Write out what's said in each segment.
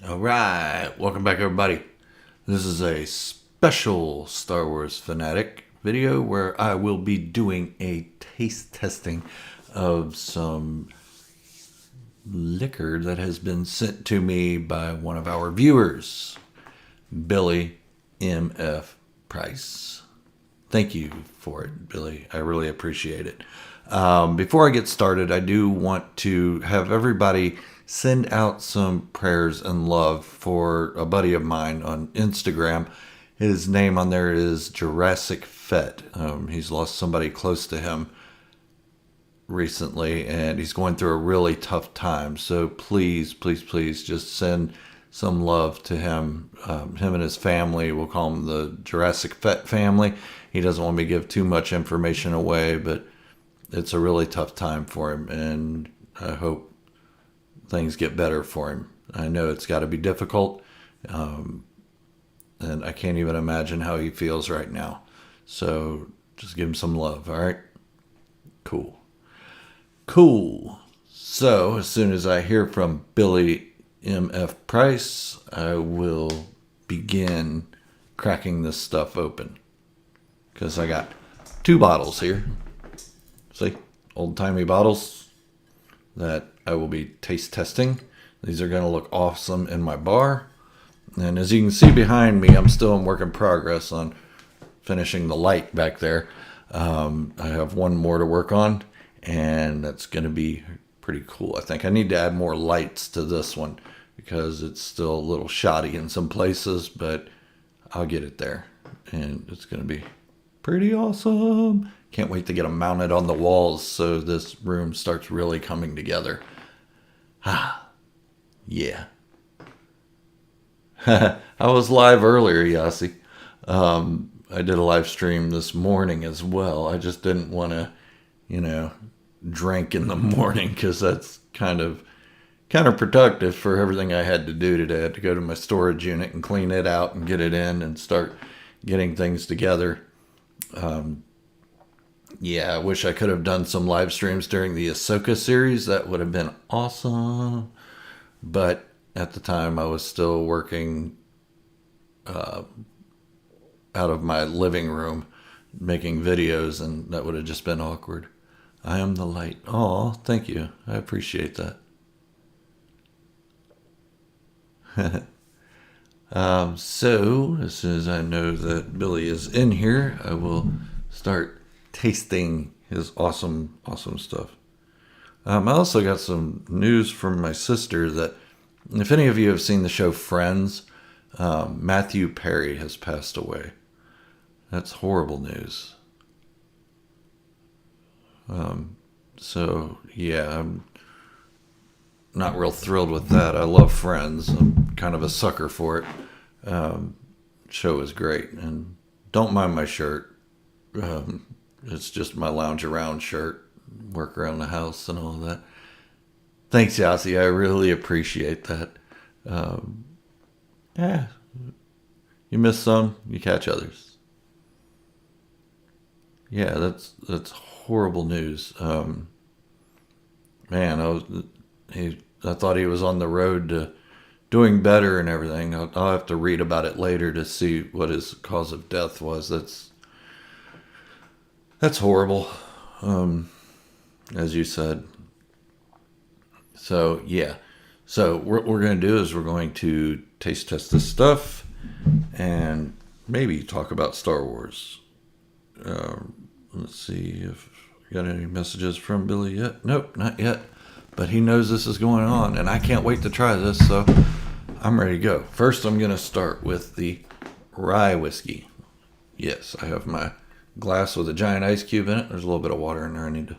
All right, welcome back, everybody. This is a special Star Wars fanatic video where I will be doing a taste testing of some liquor that has been sent to me by one of our viewers, Billy M.F. Price. Thank you for it, Billy. I really appreciate it. Before I get started, I do want to have everybody send out some prayers and love for a buddy of mine on Instagram. His name on there is Jurassic Fett. He's lost somebody close to him recently, and he's going through a really tough time. So please, please, please just send some love to him. Him and his family, we'll call him the Jurassic Fett family. He doesn't want me to give too much information away, but it's a really tough time for him, and I hope things get better for him. I know it's got to be difficult, and I can't even imagine how he feels right now. So just give him some love, all right? Cool. So as soon as I hear from Billy M.F. Price, I will begin cracking this stuff open. Because I got two bottles here. See? Old-timey bottles that I will be taste testing. These are going to look awesome in my bar. And as you can see behind me, I'm still in work in progress on finishing the light back there. I have one more to work on, and that's going to be pretty cool. I think I need to add more lights to this one because it's still a little shoddy in some places, but I'll get it there. And it's going to be pretty awesome. Can't wait to get them mounted on the walls so this room starts really coming together. Yeah. I was live earlier, Yasi. I did a live stream this morning as well. I just didn't want to, drink in the morning because that's kind of counterproductive for everything I had to do today. I had to go to my storage unit and clean it out and get it in and start getting things together. Yeah, I wish I could have done some live streams during the Ahsoka series. That would have been awesome. But at the time, I was still working out of my living room making videos, and that would have just been awkward. I am the light. Oh, thank you. I appreciate that. So, as soon as I know that Billy is in here, I will start tasting his awesome, awesome stuff. I also got some news from my sister that if any of you have seen the show Friends, Matthew Perry has passed away. That's horrible news. So, yeah, I'm not real thrilled with that. I love Friends. I'm kind of a sucker for it. Show is great. And don't mind my shirt. It's just my lounge around shirt. Work around the house and all that. Thanks, Yossi. I really appreciate that. Yeah. You miss some, you catch others. Yeah, that's horrible news. Man, I thought he was on the road to doing better and everything. I'll have to read about it later to see what his cause of death was. That's horrible, as you said. So, yeah. So, what we're going to do is we're going to taste test this stuff and maybe talk about Star Wars. Let's see if we got any messages from Billy yet. Nope, not yet. But he knows this is going on, and I can't wait to try this, so I'm ready to go. First, I'm going to start with the rye whiskey. Yes, I have my glass with a giant ice cube in it. There's a little bit of water in there. I need to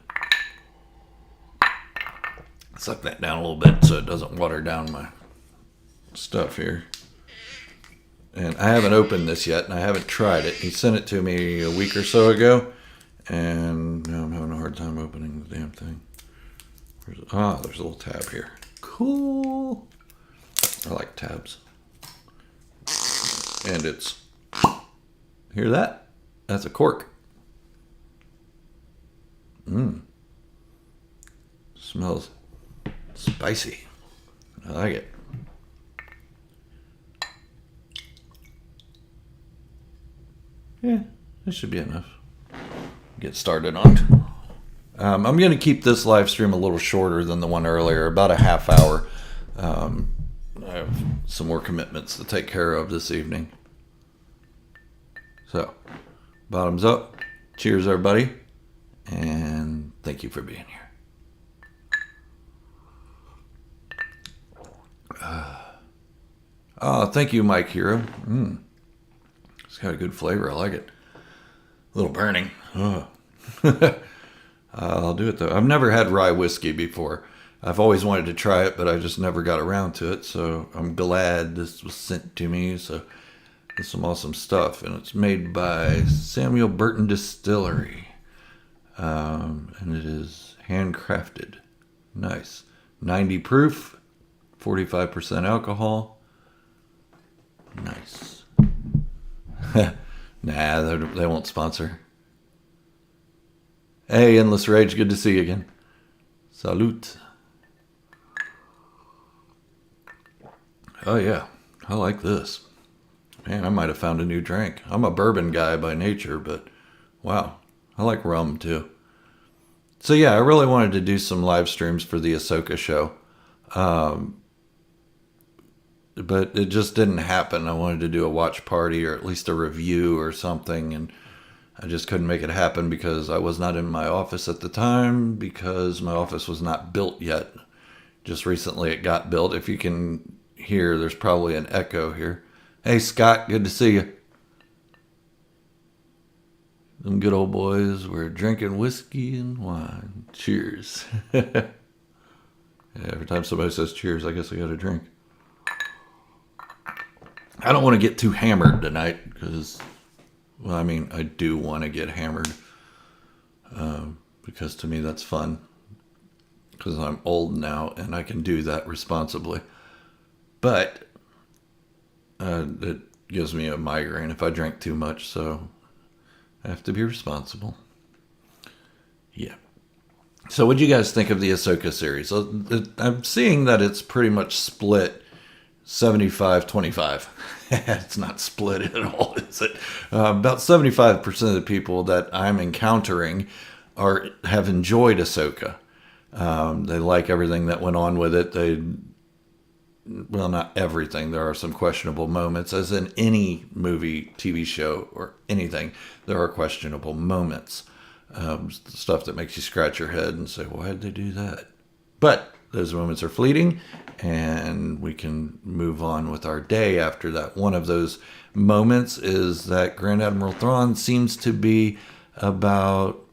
suck that down a little bit so it doesn't water down my stuff here. And I haven't opened this yet, and I haven't tried it. He sent it to me a week or so ago, and now I'm having a hard time opening the damn thing. There's a little tab here. Cool. I like tabs. And it's, hear that? That's a cork. Smells spicy. I like it. Yeah, this should be enough. Get started on. I'm going to keep this live stream a little shorter than the one earlier, about a half hour. I have some more commitments to take care of this evening. So, bottoms up. Cheers, everybody. And thank you for being here. Thank you, Mike Hero. It's got a good flavor. I like it. A little burning. I'll do it, though. I've never had rye whiskey before. I've always wanted to try it, but I just never got around to it. So I'm glad this was sent to me. So it's some awesome stuff. And it's made by Samuel Burton Distillery. And it is handcrafted. Nice. 90 proof. 45% alcohol. Nice. Nah, they won't sponsor. Hey, Endless Rage, good to see you again. Salute. Oh yeah, I like this. Man, I might have found a new drink. I'm a bourbon guy by nature, but wow, I like rum too. So yeah, I really wanted to do some live streams for the Ahsoka show. But it just didn't happen. I wanted to do a watch party or at least a review or something, and I just couldn't make it happen because I was not in my office at the time because my office was not built yet. Just recently it got built. If you can hear, there's probably an echo here. Hey, Scott, good to see you. Them good old boys were drinking whiskey and wine. Cheers. Yeah, every time somebody says cheers, I guess I got to drink. I don't want to get too hammered tonight because, well, I mean, I do want to get hammered because to me that's fun because I'm old now and I can do that responsibly. But it gives me a migraine if I drink too much, so I have to be responsible. Yeah. So what do you guys think of the Ahsoka series? I'm seeing that it's pretty much split 75-25. It's not split at all, is it? About 75% of the people that I'm encountering have enjoyed Ahsoka. They like everything that went on with it. Well, not everything. There are some questionable moments, as in any movie, TV show, or anything. There are questionable moments. Stuff that makes you scratch your head and say, why did they do that? But those moments are fleeting, and we can move on with our day after that. One of those moments is that Grand Admiral Thrawn seems to be about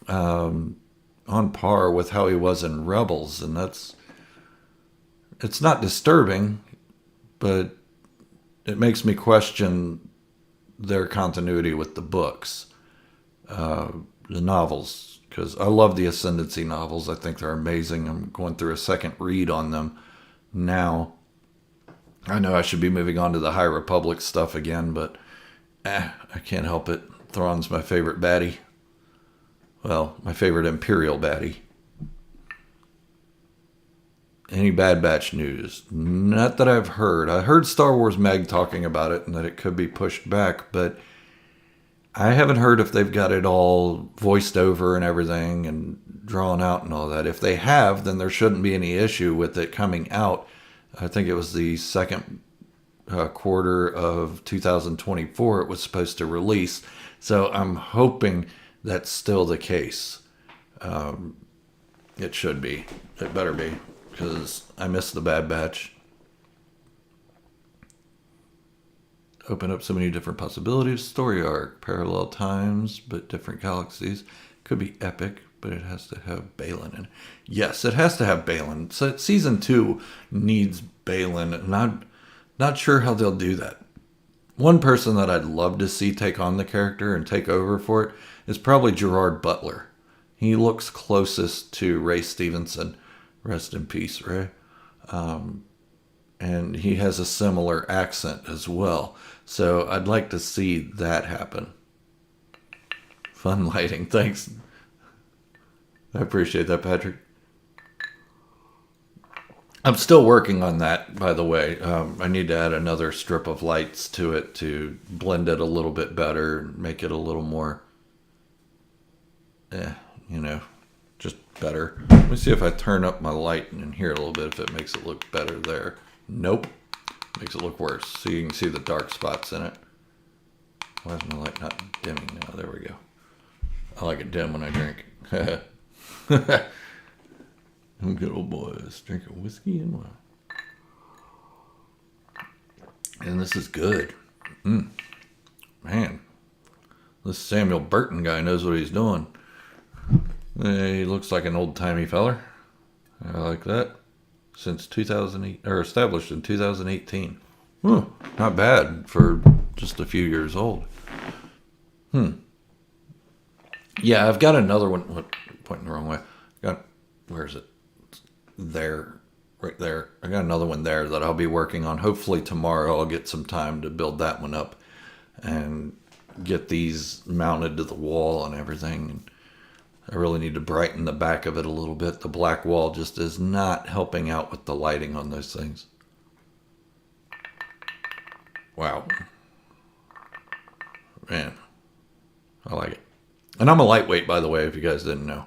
on par with how he was in Rebels, and it's not disturbing, but it makes me question their continuity with the books, the novels. Because I love the Ascendancy novels. I think they're amazing. I'm going through a second read on them now. I know I should be moving on to the High Republic stuff again, but I can't help it. Thrawn's my favorite baddie. Well, my favorite Imperial baddie. Any Bad Batch news? Not that I've heard. I heard Star Wars Mag talking about it and that it could be pushed back, but I haven't heard if they've got it all voiced over and everything and drawn out and all that. If they have, then there shouldn't be any issue with it coming out. I think it was the second quarter of 2024 it was supposed to release. So I'm hoping that's still the case. It should be. It better be, because I miss the Bad Batch. Open up so many different possibilities. Story arc, parallel times, but different galaxies. Could be epic, but it has to have Balin in it. Yes, it has to have Balin. So season 2 needs Balin, and I'm not sure how they'll do that. One person that I'd love to see take on the character and take over for it is probably Gerard Butler. He looks closest to Ray Stevenson. Rest in peace, Ray. And he has a similar accent as well. So I'd like to see that happen. Fun lighting. Thanks. I appreciate that, Patrick. I'm still working on that, by the way. I need to add another strip of lights to it to blend it a little bit better, make it a little more, eh, you know, just better. Let me see if I turn up my light in here a little bit, if it makes it look better there. Nope. Makes it look worse. So you can see the dark spots in it. Why is my light not dimming now? There we go. I like it dim when I drink. I'm good old boys drinking whiskey and wine. And this is good. Man, this Samuel Burton guy knows what he's doing. He looks like an old-timey feller. I like that. Since 2008, or established in 2018. Not bad for just a few years old. Yeah, I've got another one. What, pointing the wrong way. Where is it? There, right there. I got another one there that I'll be working on. Hopefully tomorrow I'll get some time to build that one up and get these mounted to the wall and everything. And I really need to brighten the back of it a little bit. The black wall just is not helping out with the lighting on those things. Wow. Man, I like it. And I'm a lightweight, by the way, if you guys didn't know.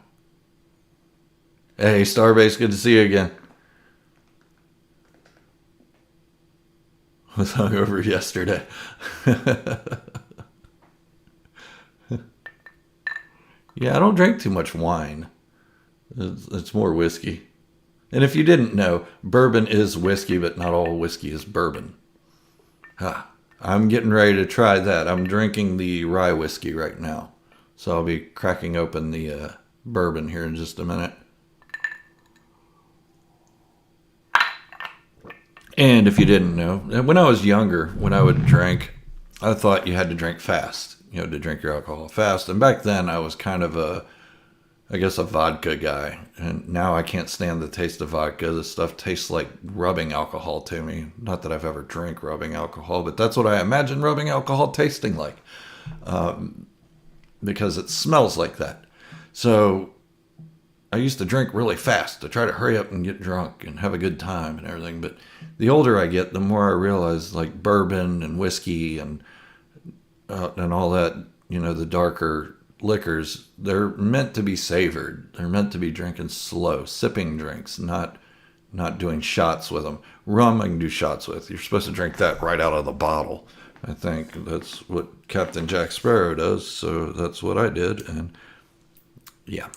Hey, Starbase, good to see you again. I was hungover yesterday. Yeah, I don't drink too much wine. It's more whiskey. And if you didn't know, bourbon is whiskey, but not all whiskey is bourbon. I'm getting ready to try that. I'm drinking the rye whiskey right now. So I'll be cracking open the bourbon here in just a minute. And if you didn't know, when I was younger, when I would drink, I thought you had to drink fast, to drink your alcohol fast. And back then I was kind of a vodka guy. And now I can't stand the taste of vodka. This stuff tastes like rubbing alcohol to me. Not that I've ever drank rubbing alcohol, but that's what I imagine rubbing alcohol tasting like. Because it smells like that. So I used to drink really fast to try to hurry up and get drunk and have a good time and everything. But the older I get, the more I realize, like bourbon and whiskey and all that, the darker liquors, they're meant to be savored. They're meant to be drinking slow, sipping drinks, not doing shots with them. Rum I can do shots with. You're supposed to drink that right out of the bottle. I think that's what Captain Jack Sparrow does, so that's what I did, and yeah.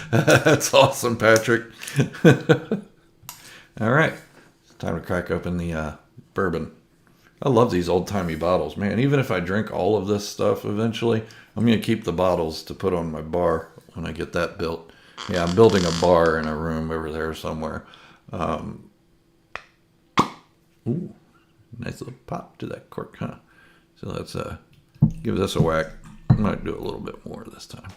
That's awesome, Patrick. All right, it's time to crack open the bourbon. I love these old-timey bottles, man. Even if I drink all of this stuff eventually, I'm going to keep the bottles to put on my bar when I get that built. Yeah, I'm building a bar in a room over there somewhere. Ooh, nice little pop to that cork, huh? So let's give this a whack. I might do a little bit more this time.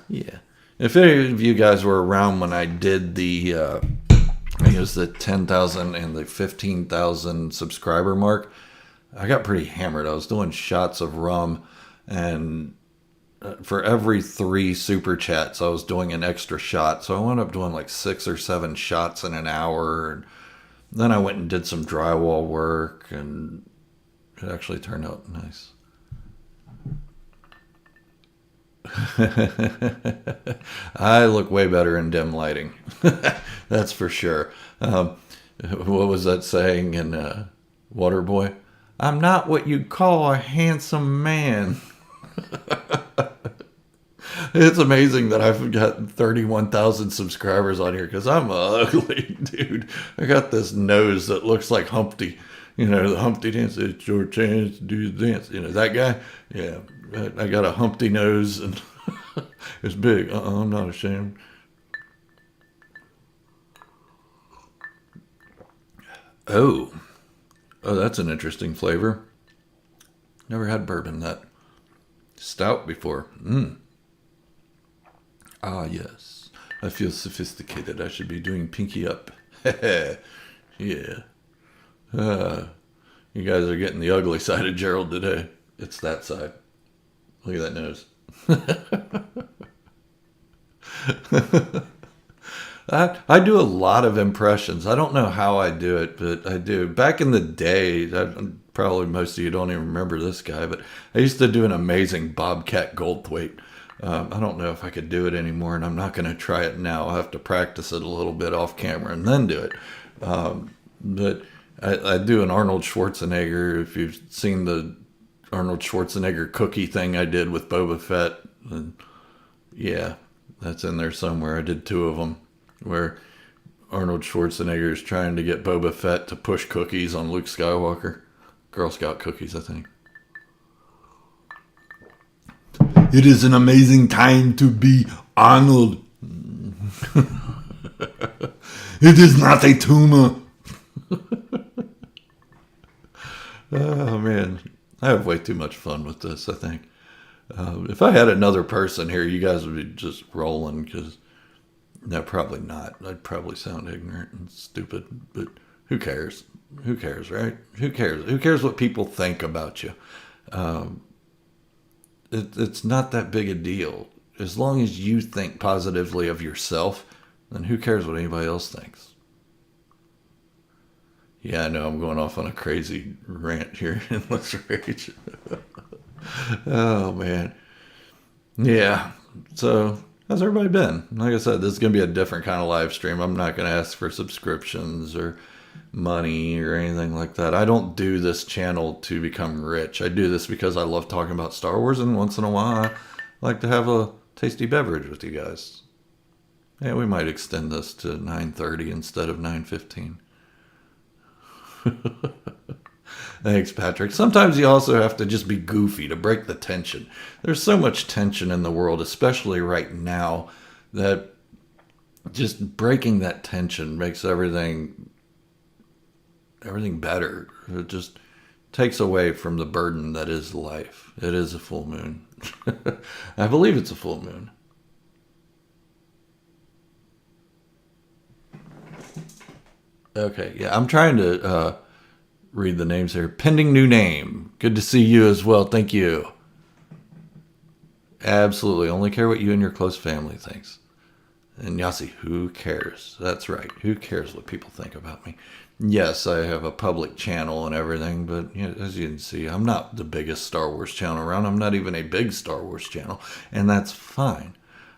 Yeah. If any of you guys were around when I did the, I guess the 10,000 and the 15,000 subscriber mark, I got pretty hammered. I was doing shots of rum, and for every 3 super chats, I was doing an extra shot. So I wound up doing like 6 or 7 shots in an hour. And then I went and did some drywall work, and it actually turned out nice. I look way better in dim lighting. That's for sure. What was that saying in Waterboy? I'm not what you'd call a handsome man. It's amazing that I've got 31,000 subscribers on here because I'm ugly, dude. I got this nose that looks like Humpty. The Humpty dance. It's your chance to do the dance. That guy? Yeah. I got a Humpty nose and it's big. I'm not ashamed. Oh, that's an interesting flavor. Never had bourbon that stout before. Ah, yes. I feel sophisticated. I should be doing pinky up. Yeah. You guys are getting the ugly side of Gerald today. It's that side. Look at that nose. I do a lot of impressions. I don't know how I do it, but I do. Back in the day, probably most of you don't even remember this guy, but I used to do an amazing Bobcat Goldthwait. I don't know if I could do it anymore, and I'm not going to try it now. I'll have to practice it a little bit off camera and then do it. But I do an Arnold Schwarzenegger. If you've seen the Arnold Schwarzenegger cookie thing I did with Boba Fett, then yeah, that's in there somewhere. I did two of them where Arnold Schwarzenegger is trying to get Boba Fett to push cookies on Luke Skywalker. Girl Scout cookies, I think. It is an amazing time to be Arnold. It is not a tumor. Oh, man. I have way too much fun with this, I think. If I had another person here, you guys would be just rolling because... No, probably not. I'd probably sound ignorant and stupid, but who cares? Who cares, right? Who cares? Who cares what people think about you? It's not that big a deal. As long as you think positively of yourself, then who cares what anybody else thinks? Yeah, I know I'm going off on a crazy rant here in Let's Rage. Oh, man. Yeah, so... How's everybody been? Like I said, this is going to be a different kind of live stream. I'm not going to ask for subscriptions or money or anything like that. I don't do this channel to become rich. I do this because I love talking about Star Wars, and once in a while I like to have a tasty beverage with you guys. Yeah, we might extend this to 9:30 instead of 9:15. Thanks, Patrick. Sometimes you also have to just be goofy to break the tension. There's so much tension in the world, especially right now, that just breaking that tension makes everything better. It just takes away from the burden that is life. It is a full moon. I believe it's a full moon. Okay, yeah, I'm trying to... read the names here. Pending new name. Good to see you as well. Thank you. Absolutely. Only care what you and your close family thinks. And Yasi, who cares? That's right. Who cares what people think about me? Yes, I have a public channel and everything, but you know, as you can see, I'm not the biggest Star Wars channel around. I'm not even a big Star Wars channel, and that's fine.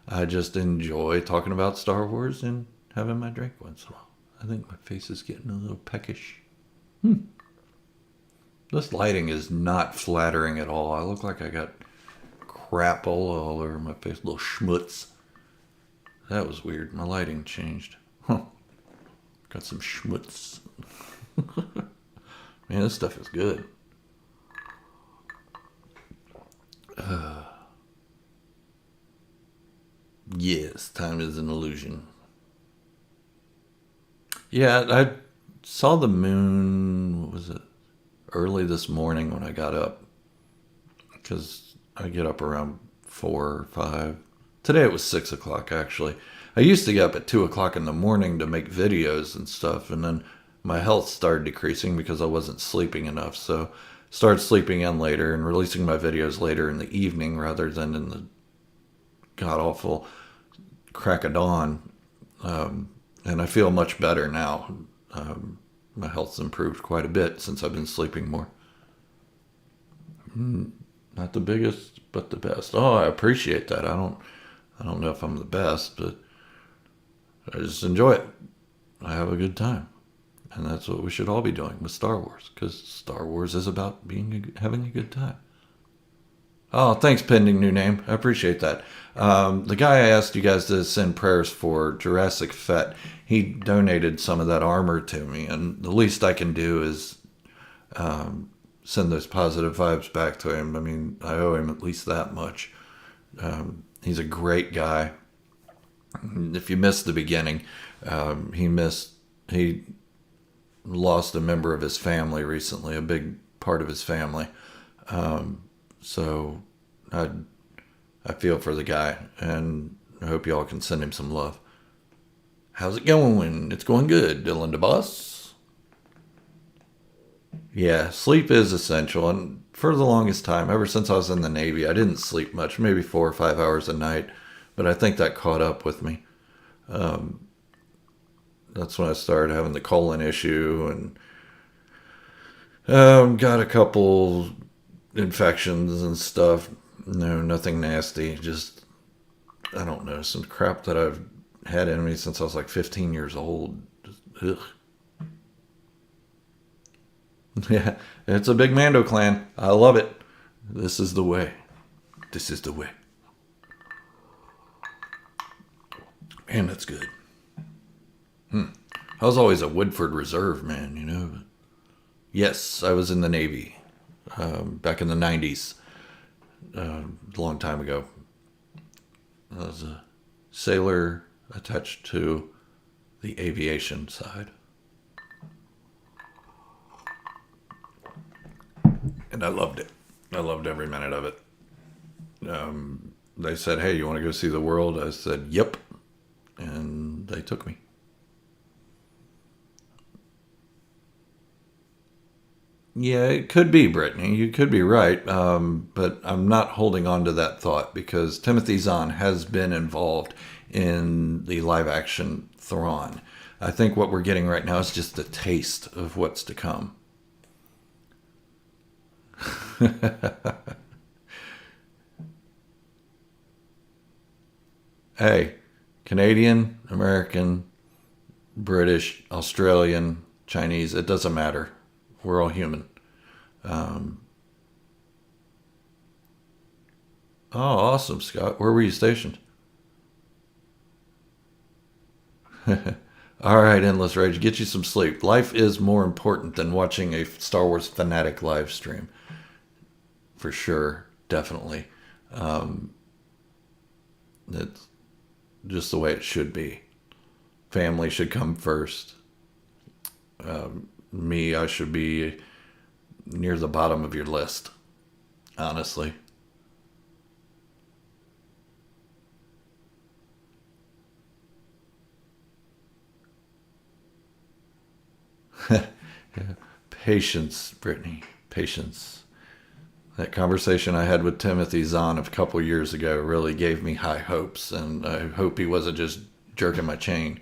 I just enjoy talking about Star Wars and having my drink once in a while. I think my face is getting a little peckish. This lighting is not flattering at all. I look like I got crap all over my face. Little schmutz. That was weird. My lighting changed. Huh. Got some schmutz. Man, this stuff is good. Yes, time is an illusion. Yeah, I saw the moon, what was it? Early this morning when I got up, because I get up around 4 or 5. Today it was 6 o'clock, actually. I used to get up at 2 o'clock in the morning to make videos and stuff, and then my health started decreasing because I wasn't sleeping enough, so started sleeping in later and releasing my videos later in the evening rather than in the god-awful crack of dawn. And I feel much better now. My health's improved quite a bit since I've been sleeping more. Not the biggest, but the best. Oh, I appreciate that. I don't know if I'm the best, but I just enjoy it. I have a good time. And that's what we should all be doing with Star Wars, because Star Wars is about having a good time. Oh, thanks, pending new name. I appreciate that. The guy I asked you guys to send prayers for, Jurassic Fett, he donated some of that armor to me, and the least I can do is send those positive vibes back to him. I mean, I owe him at least that much. He's a great guy. If you missed the beginning, he lost a member of his family recently, a big part of his family. So I feel for the guy, and I hope y'all can send him some love. How's it going? It's going good, Dylan the boss. Yeah, sleep is essential. And for the longest time, ever since I was in the Navy, I didn't sleep much, maybe 4 or 5 hours a night. But I think that caught up with me. That's when I started having the colon issue and got a couple infections and stuff. No, nothing nasty. Just, I don't know, some crap that I've had in me since I was like 15 years old. Just, ugh. Yeah, it's a big Mando clan. I love it. This is the way. This is the way. Man, that's good. I was always a Woodford Reserve man, you know. Yes, I was in the Navy back in the 90s, a long time ago. I was a sailor attached to the aviation side. And I loved it. I loved every minute of it. They said, "Hey, you want to go see the world?" I said, "Yep." And they took me. Yeah, it could be, Brittany. You could be right. But I'm not holding on to that thought because Timothy Zahn has been involved in the live action Thrawn. I think what we're getting right now is just a taste of what's to come. Hey, Canadian, American, British, Australian, Chinese, it doesn't matter. We're all human. Um, oh, awesome, Scott. Where were you stationed? All right, Endless Rage, get you some sleep. Life is more important than watching a Star Wars fanatic live stream. For sure, definitely. Um, it's just the way it should be. Family should come first. Me, I should be near the bottom of your list, honestly. Patience, Brittany. Patience. That conversation I had with Timothy Zahn a couple years ago really gave me high hopes, and I hope he wasn't just jerking my chain,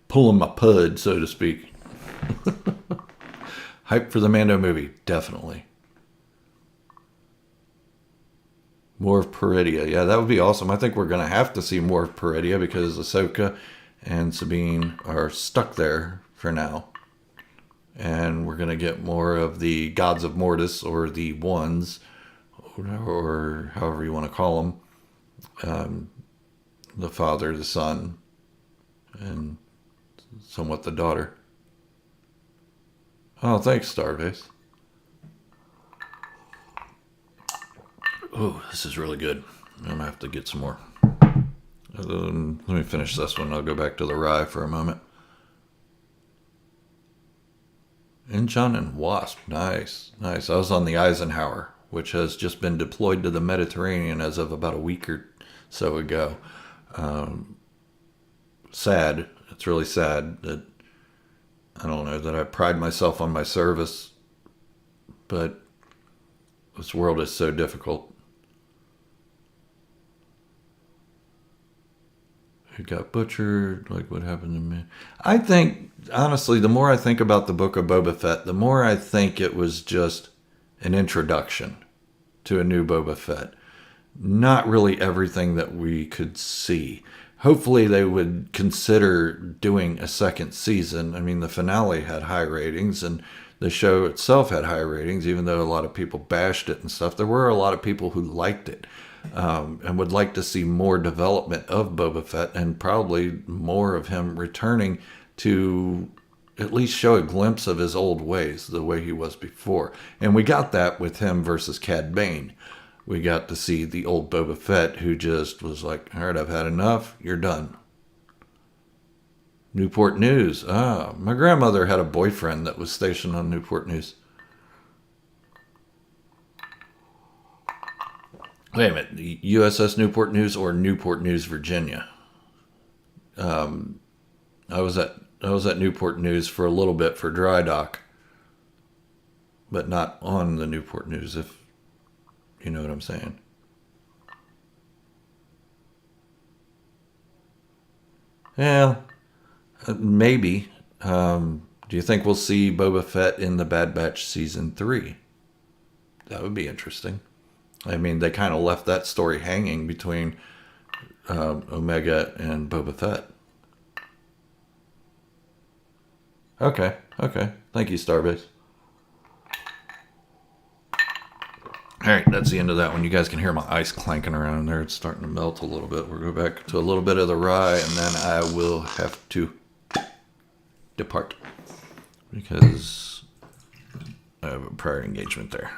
pulling my pud, so to speak. Hype for the Mando movie, definitely. More of Peridia. Yeah, that would be awesome. I think we're going to have to see more of Peridia because Ahsoka and Sabine are stuck there for now. And we're going to get more of the gods of Mortis or the ones, or however you want to call them, the father, the son, and somewhat the daughter. Oh, thanks, Starbase. Oh, this is really good. I'm going to have to get some more. Let me finish this one. I'll go back to the rye for a moment. Inchon and Wasp. Nice. Nice. I was on the Eisenhower, which has just been deployed to the Mediterranean as of about a week or so ago. Sad. It's really sad that, I don't know, that I pride myself on my service, but this world is so difficult. Who got butchered? Like, what happened to me? I think, honestly, the more I think about the book of Boba Fett, the more I think it was just an introduction to a new Boba Fett. Not really everything that we could see. Hopefully, they would consider doing a second season. I mean, the finale had high ratings, and the show itself had high ratings, even though a lot of people bashed it and stuff. There were a lot of people who liked it. And would like to see more development of Boba Fett and probably more of him returning to at least show a glimpse of his old ways, the way he was before. And we got that with him versus Cad Bane. We got to see the old Boba Fett who just was like, all right, I've had enough. You're done. Newport News. Ah, my grandmother had a boyfriend that was stationed on Newport News. Wait a minute, the USS Newport News or Newport News, Virginia? Um, I was at Newport News for a little bit for dry dock. but not on the Newport News, if you know what I'm saying. Yeah, maybe. Do you think we'll see Boba Fett in the Bad Batch Season 3? That would be interesting. I mean, they kind of left that story hanging between Omega and Boba Fett. Okay. Thank you, Starbase. All right, that's the end of that one. You guys can hear my ice clanking around there. It's starting to melt a little bit. We'll go back to a little bit of the rye, and then I will have to depart because I have a prior engagement there.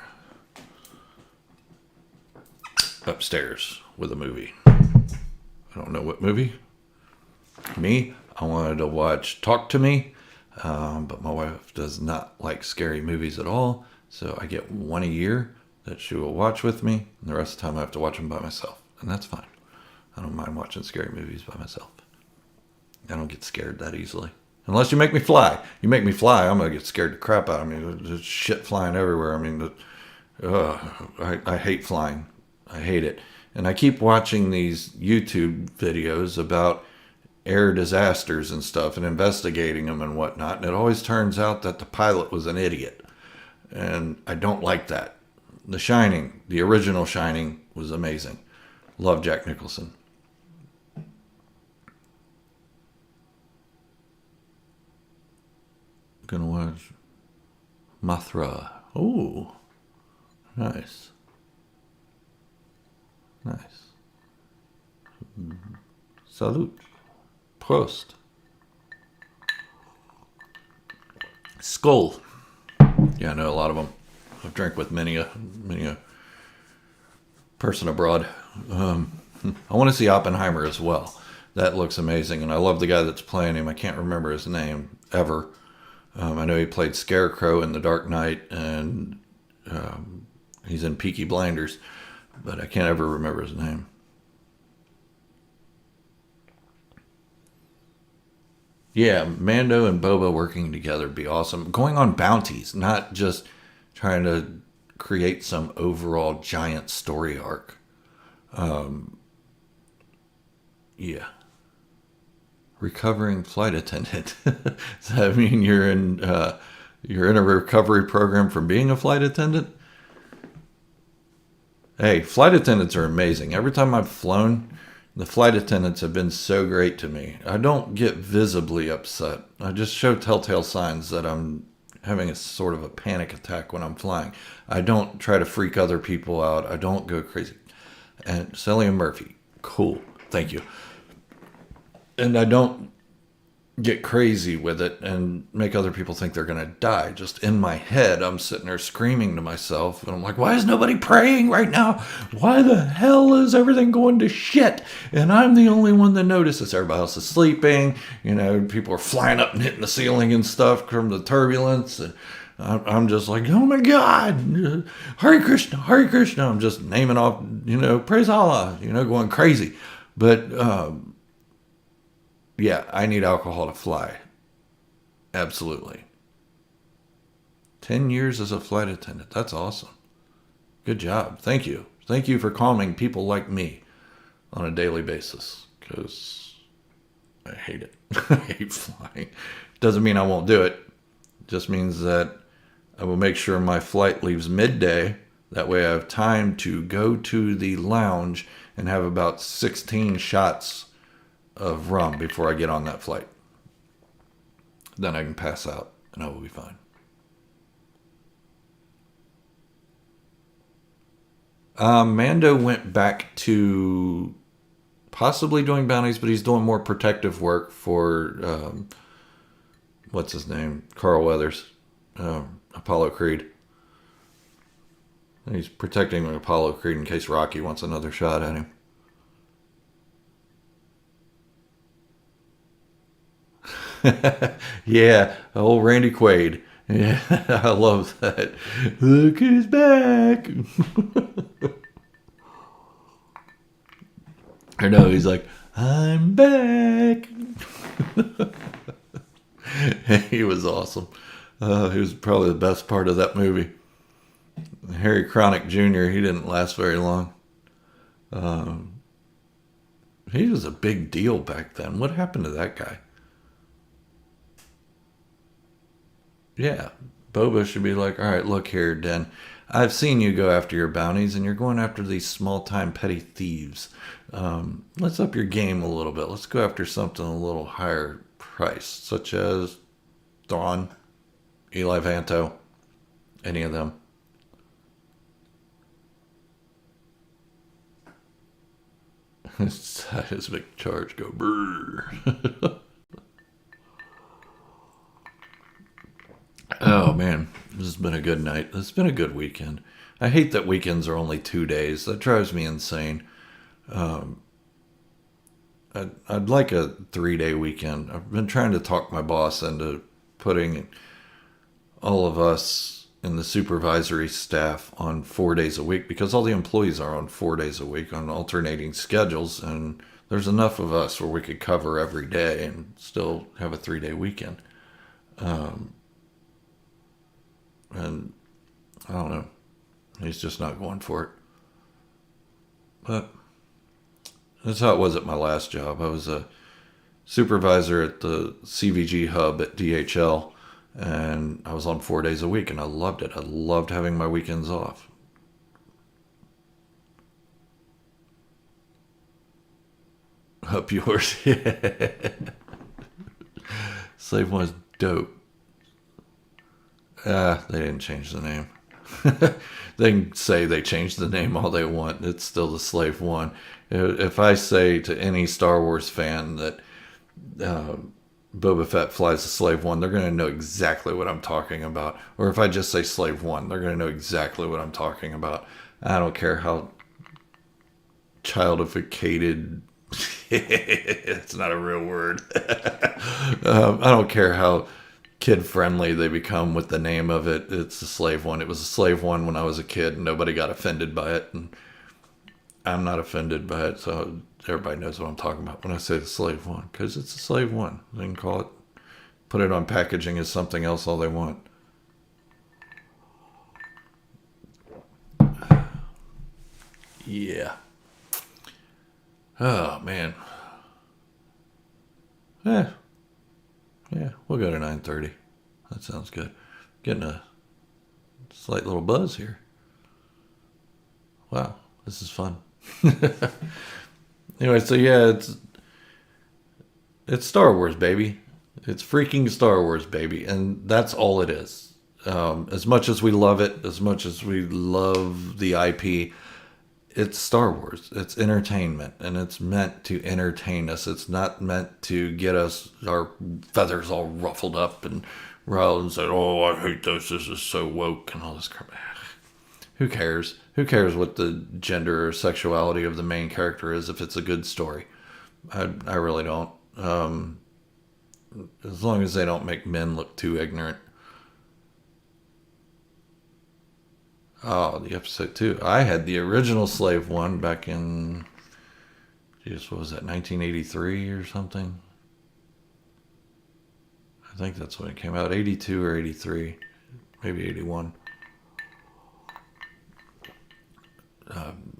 Upstairs with a movie. I don't know what movie. Me, I wanted to watch Talk to Me, but my wife does not like scary movies at all, so I get one a year that she will watch with me, and the rest of the time I have to watch them by myself, and that's fine. I don't mind watching scary movies by myself. I don't get scared that easily. Unless you make me fly. You make me fly, I'm going to get scared the crap out of me. There's shit flying everywhere. I mean, I hate flying. I hate it. And I keep watching these YouTube videos about air disasters and stuff and investigating them and whatnot. And it always turns out that the pilot was an idiot. And I don't like that. The Shining, the original Shining, was amazing. Love Jack Nicholson. Gonna watch Mothra. Oh, nice. Salute. Prost. Skull. Yeah, I know a lot of them. I've drank with many a person abroad. I want to see Oppenheimer as well. That looks amazing, and I love the guy that's playing him. I can't remember his name ever. I know he played Scarecrow in The Dark Knight, and he's in Peaky Blinders, but I can't ever remember his name. Yeah, Mando and Boba working together would be awesome. Going on bounties, not just trying to create some overall giant story arc. Yeah. Recovering flight attendant. Does that mean you're in a recovery program from being a flight attendant? Hey, flight attendants are amazing. Every time I've flown, the flight attendants have been so great to me. I don't get visibly upset. I just show telltale signs that I'm having a sort of a panic attack when I'm flying. I don't try to freak other people out. I don't go crazy. And Cillian Murphy, cool. Thank you. And I don't get crazy with it and make other people think they're going to die. Just in my head, I'm sitting there screaming to myself. And I'm like, why is nobody praying right now? Why the hell is everything going to shit? And I'm the only one that notices. Everybody else is sleeping. You know, people are flying up and hitting the ceiling and stuff from the turbulence. And I'm just like, oh my God, Hare Krishna, Hare Krishna. I'm just naming off, praise Allah, going crazy. But, yeah, I need alcohol to fly. Absolutely. 10 years as a flight attendant. That's awesome. Good job. Thank you. Thank you for calming people like me on a daily basis, because I hate it. I hate flying. Doesn't mean I won't do it. It just means that I will make sure my flight leaves midday. That way I have time to go to the lounge and have about 16 shots of rum before I get on that flight. Then I can pass out and I will be fine. Mando went back to possibly doing bounties, but he's doing more protective work for what's his name? Carl Weathers, Apollo Creed. And he's protecting Apollo Creed in case Rocky wants another shot at him. Yeah, old Randy Quaid. Yeah, I love that. Look who's back. I know, he's like, I'm back. He was awesome. He was probably the best part of that movie. Harry Chronic Jr., he didn't last very long. Um, he was a big deal back then. What happened to that guy? Yeah, Boba should be like, all right, look here, Den. I've seen you go after your bounties, and you're going after these small-time petty thieves. Let's up your game a little bit. Let's go after something a little higher price, such as Thrawn, Eli Vanto, any of them. Seismic charge go brrr. Oh man, this has been a good night. It's been a good weekend. I hate that weekends are only 2 days. That drives me insane. Um, I'd like a 3 day weekend. I've been trying to talk my boss into putting all of us in the supervisory staff on 4 days a week because all the employees are on 4 days a week on alternating schedules, and there's enough of us where we could cover every day and still have a 3 day weekend. Um, and I don't know. He's just not going for it. But that's how it was at my last job. I was a supervisor at the CVG hub at DHL, and I was on 4 days a week, and I loved it. I loved having my weekends off. Up yours. Slave One's dope. They didn't change the name. They can say they changed the name all they want. It's still the Slave One. If I say to any Star Wars fan that uh, Boba Fett flies the Slave One, they're going to know exactly what I'm talking about. Or if I just say Slave One, they're going to know exactly what I'm talking about. I don't care how childificated. It's not a real word. I don't care how kid friendly they become with the name of it. It's a Slave One. It was a Slave One when I was a kid, and nobody got offended by it, and I'm not offended by it. So everybody knows what I'm talking about when I say the Slave One, because it's a Slave One. They can call it, put it on packaging as something else all they want. Yeah. Oh man. Eh, yeah, we'll go to 9:30. That sounds good. Getting a slight little buzz here. Wow, this is fun. Anyway, so yeah, it's Star Wars, baby. It's freaking Star Wars, baby, and that's all it is. As much as we love it, as much as we love the IP, it's Star Wars. It's entertainment, and it's meant to entertain us. It's not meant to get us our feathers all ruffled up and riled and said, "Oh, I hate this. This is so woke," and all this crap. Who cares? Who cares what the gender or sexuality of the main character is if it's a good story? I really don't. As long as they don't make men look too ignorant. Oh, the episode 2. I had the original Slave One back in, geez, what was that, 1983 or something? I think that's when it came out, 82 or 83, maybe 81.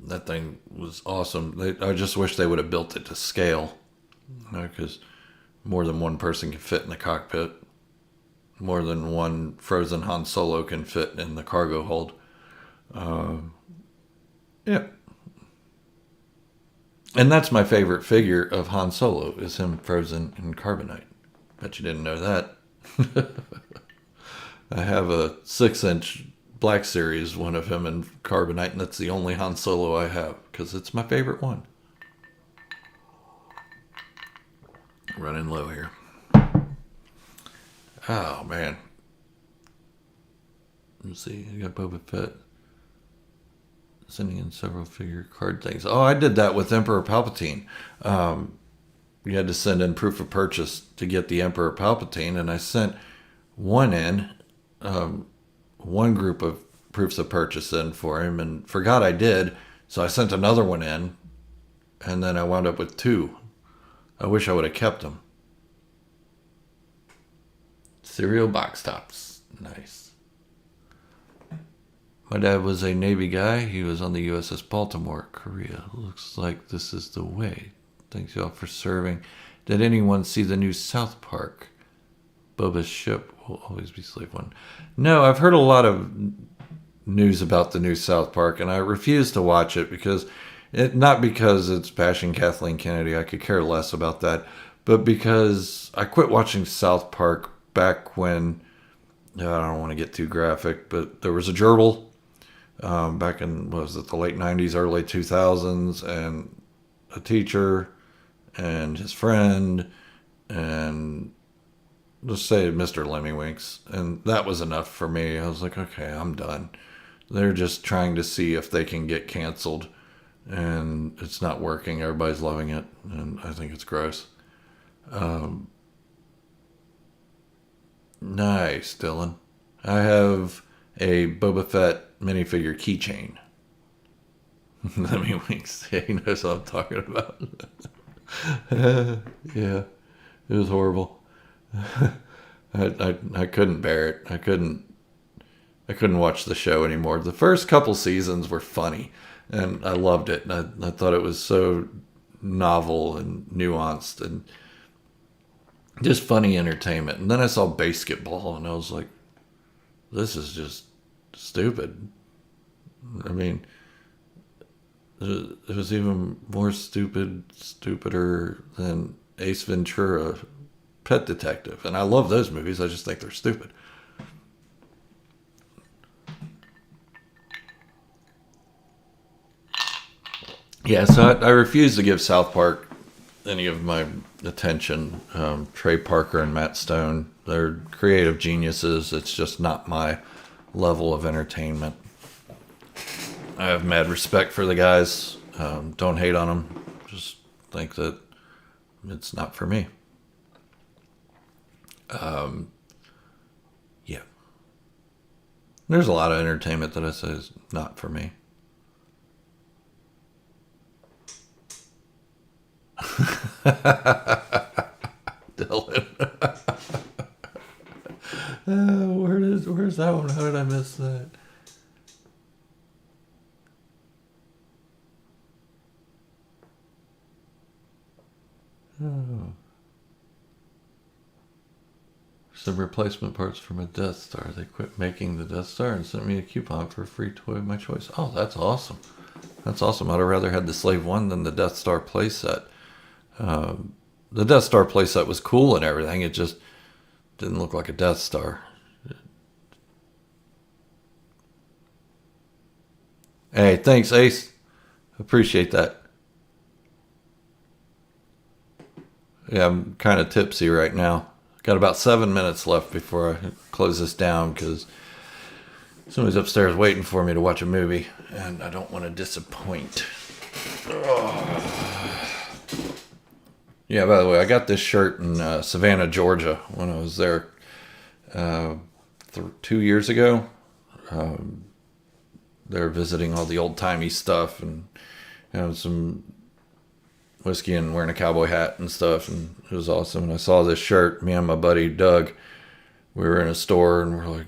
That thing was awesome. I just wish they would have built it to scale, because more than one person can fit in the cockpit. More than one frozen Han Solo can fit in the cargo hold. Yeah. And that's my favorite figure of Han Solo, is him frozen in carbonite. Bet you didn't know that. I have a 6-inch Black Series one of him in carbonite, and that's the only Han Solo I have, because it's my favorite one. Running low here. Oh, man. Let's see. I got Boba Fett sending in several figure card things. Oh, I did that with Emperor Palpatine. You had to send in proof of purchase to get the Emperor Palpatine, and I sent one in, one group of proofs of purchase in for him, and forgot I did, so I sent another one in, and then I wound up with 2. I wish I would have kept them. Cereal box tops. Nice. My dad was a Navy guy. He was on the USS Baltimore, Korea. Looks like this is the way. Thanks y'all for serving. Did anyone see the new South Park? Boba's ship will always be slave one. No, I've heard a lot of news about the new South Park, and I refuse to watch it not because it's bashing Kathleen Kennedy. I could care less about that, but because I quit watching South Park back when, I don't want to get too graphic, but there was a gerbil back in, what was it, the late 90s, early 2000s, and a teacher and his friend, and let's say Mr. Lemmywinks, and that was enough for me. I was like, okay, I'm done. They're just trying to see if they can get canceled, and it's not working. Everybody's loving it, and I think it's gross. Nice, Dylan. I have a Boba Fett minifigure keychain. Lemmywinks. Yeah, he knows what I'm talking about. Yeah, it was horrible. I couldn't bear it. I couldn't watch the show anymore. The first couple seasons were funny, and I loved it. And I thought it was so novel and nuanced and just funny entertainment. And then I saw Basketball, and I was like, this is just stupid. I mean, it was even more stupider than Ace Ventura, Pet Detective. And I love those movies. I just think they're stupid. Yeah, so I refuse to give South Park any of my attention. Trey Parker and Matt Stone, they're creative geniuses. It's just not my level of entertainment. I have mad respect for the guys. Don't hate on them. Just think that it's not for me. Yeah. There's a lot of entertainment that I say is not for me. Dylan. Where's that one? How did I miss that? Oh. Some replacement parts from a Death Star. They quit making the Death Star and sent me a coupon for a free toy of my choice. Oh, that's awesome. That's awesome. I'd have rather had the Slave 1 than the Death Star playset. The Death Star playset was cool and everything. It just didn't look like a Death Star. Hey, thanks, Ace. Appreciate that. Yeah, I'm kind of tipsy right now. Got about 7 minutes left before I close this down because somebody's upstairs waiting for me to watch a movie, and I don't want to disappoint. Oh. Yeah, by the way, I got this shirt in Savannah, Georgia when I was there 2 years ago. They were visiting all the old-timey stuff and some whiskey and wearing a cowboy hat and stuff, and it was awesome. And I saw this shirt. Me and my buddy Doug, we were in a store, and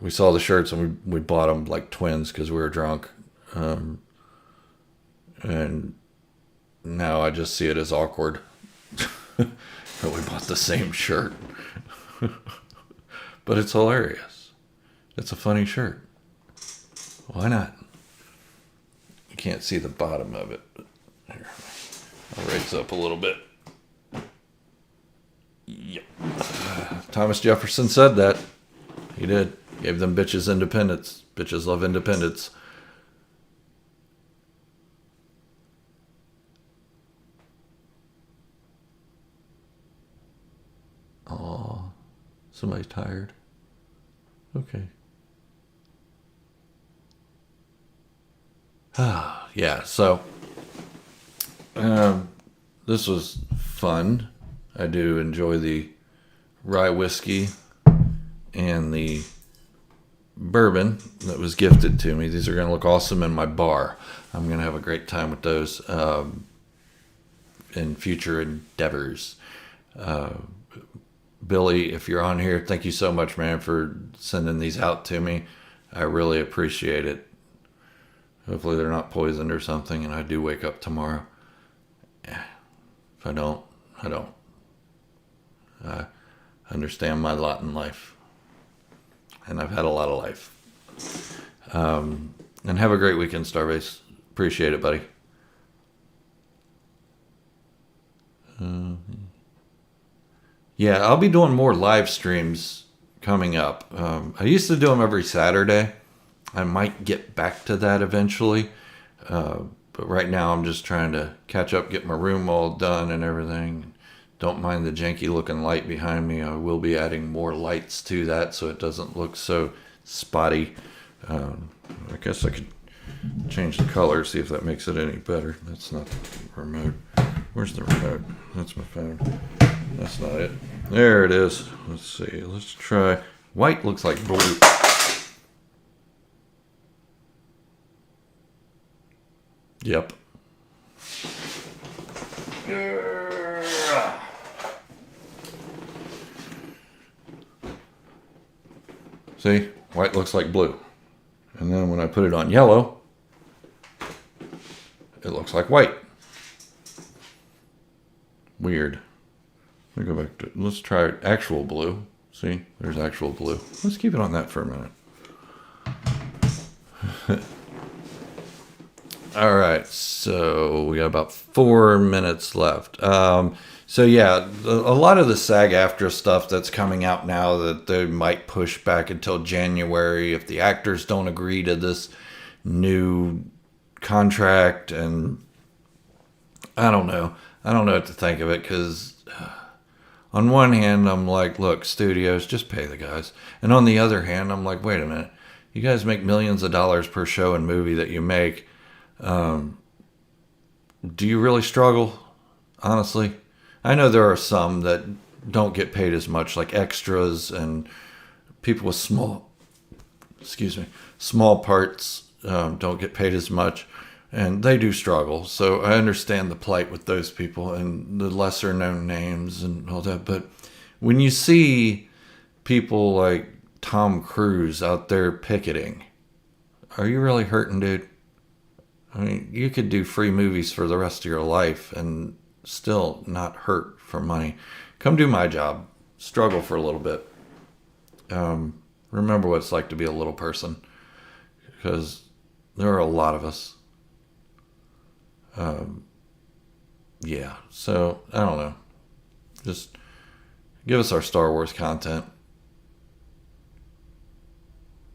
we saw the shirts, and we bought them like twins because we were drunk. And now I just see it as awkward that we bought the same shirt. But it's hilarious. It's a funny shirt. Why not? You can't see the bottom of it. Here, I'll raise up a little bit. Yep. Thomas Jefferson said that. He did. Gave them bitches independence. Bitches love independence. Aw. Somebody's tired. Okay. Yeah, so this was fun. I do enjoy the rye whiskey and the bourbon that was gifted to me. These are going to look awesome in my bar. I'm going to have a great time with those in future endeavors. Billy, if you're on here, thank you so much, man, for sending these out to me. I really appreciate it. Hopefully they're not poisoned or something, and I do wake up tomorrow. If I don't, I don't. I understand my lot in life, and I've had a lot of life. And have a great weekend, Starbase. Appreciate it, buddy. Yeah, I'll be doing more live streams coming up. I used to do them every Saturday. I might get back to that eventually. But right now I'm just trying to catch up, get my room all done and everything. Don't mind the janky looking light behind me. I will be adding more lights to that so it doesn't look so spotty. I guess I could change the color, see if that makes it any better. That's not the remote. Where's the remote? That's my phone. That's not it. There it is. Let's see. Let's try. White looks like blue. Yep. See? White looks like blue. And then when I put it on yellow, it looks like white. Weird. Let me go back to, let's try actual blue. See, there's actual blue. Let's keep it on that for a minute. All right, so we got about 4 minutes left. So yeah, a lot of the SAG-AFTRA stuff that's coming out now that they might push back until January if the actors don't agree to this new contract, and I don't know what to think of it, because on one hand I'm like, look, studios, just pay the guys, and on the other hand I'm like, wait a minute, you guys make millions of dollars per show and movie that you make. Do you really struggle? Honestly, I know there are some that don't get paid as much, like extras and people with small parts don't get paid as much, and they do struggle. So I understand the plight with those people and the lesser known names and all that. But when you see people like Tom Cruise out there picketing, are you really hurting, dude? I mean, you could do free movies for the rest of your life and still not hurt for money. Come do my job. Struggle for a little bit. Remember what it's like to be a little person, because there are a lot of us. Yeah, so I don't know. Just give us our Star Wars content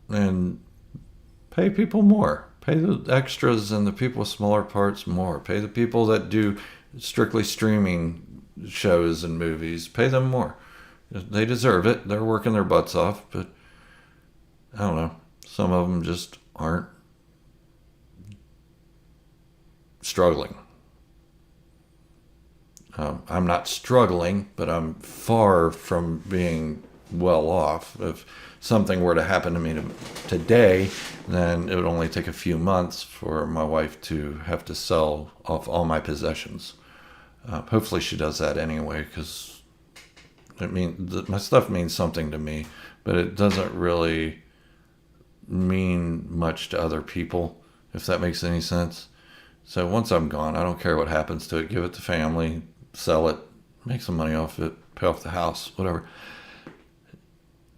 and pay people more. Pay the extras and the people with smaller parts more. Pay the people that do strictly streaming shows and movies. Pay them more. They deserve it. They're working their butts off, but I don't know. Some of them just aren't struggling. I'm not struggling, but I'm far from being well off. If something were to happen to me today, then it would only take a few months for my wife to have to sell off all my possessions. Hopefully she does that anyway, because my stuff means something to me, but it doesn't really mean much to other people, if that makes any sense. So once I'm gone, I don't care what happens to it. Give it to family, sell it, make some money off it, pay off the house, whatever.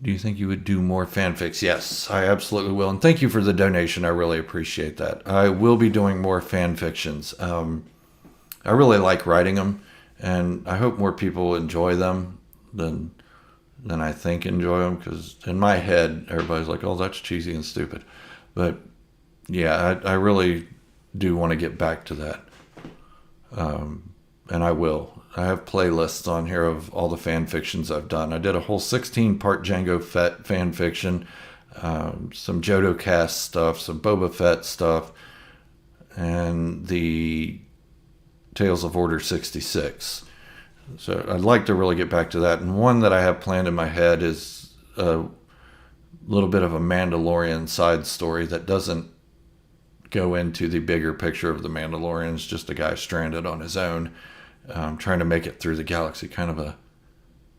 Do you think you would do more fanfics? Yes, I absolutely will. And thank you for the donation. I really appreciate that. I will be doing more fan fictions. I really like writing them, and I hope more people enjoy them than I think enjoy them, because in my head, everybody's like, oh, that's cheesy and stupid. But yeah, I really do want to get back to that. And I will. I have playlists on here of all the fan fictions I've done. I did a whole 16-part Jango Fett fan fiction, some Jodo Cast stuff, some Boba Fett stuff, and the Tales of Order 66. So I'd like to really get back to that. And one that I have planned in my head is a little bit of a Mandalorian side story that doesn't go into the bigger picture of the Mandalorians, just a guy stranded on his own, trying to make it through the galaxy, kind of a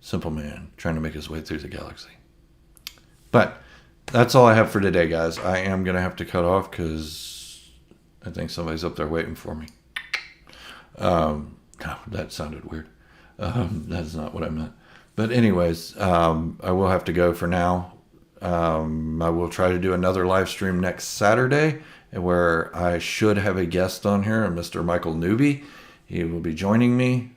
simple man trying to make his way through the galaxy. But that's all I have for today, guys. I am going to have to cut off because I think somebody's up there waiting for me. No, that sounded weird. That's not what I meant. But anyways, I will have to go for now. I will try to do another live stream next Saturday where I should have a guest on here, Mr. Michael Newby. He will be joining me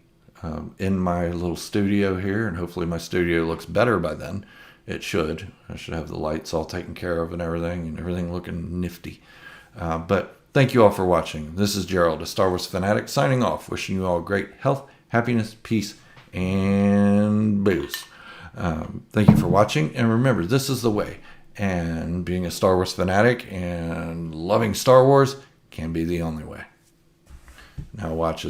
in my little studio here, and hopefully my studio looks better by then. It should. I should have the lights all taken care of and everything looking nifty. But thank you all for watching. This is Gerald, a Star Wars fanatic, signing off, wishing you all great health, happiness, peace, and booze. Thank you for watching, and remember, this is the way. And being a Star Wars fanatic and loving Star Wars can be the only way. Now watch as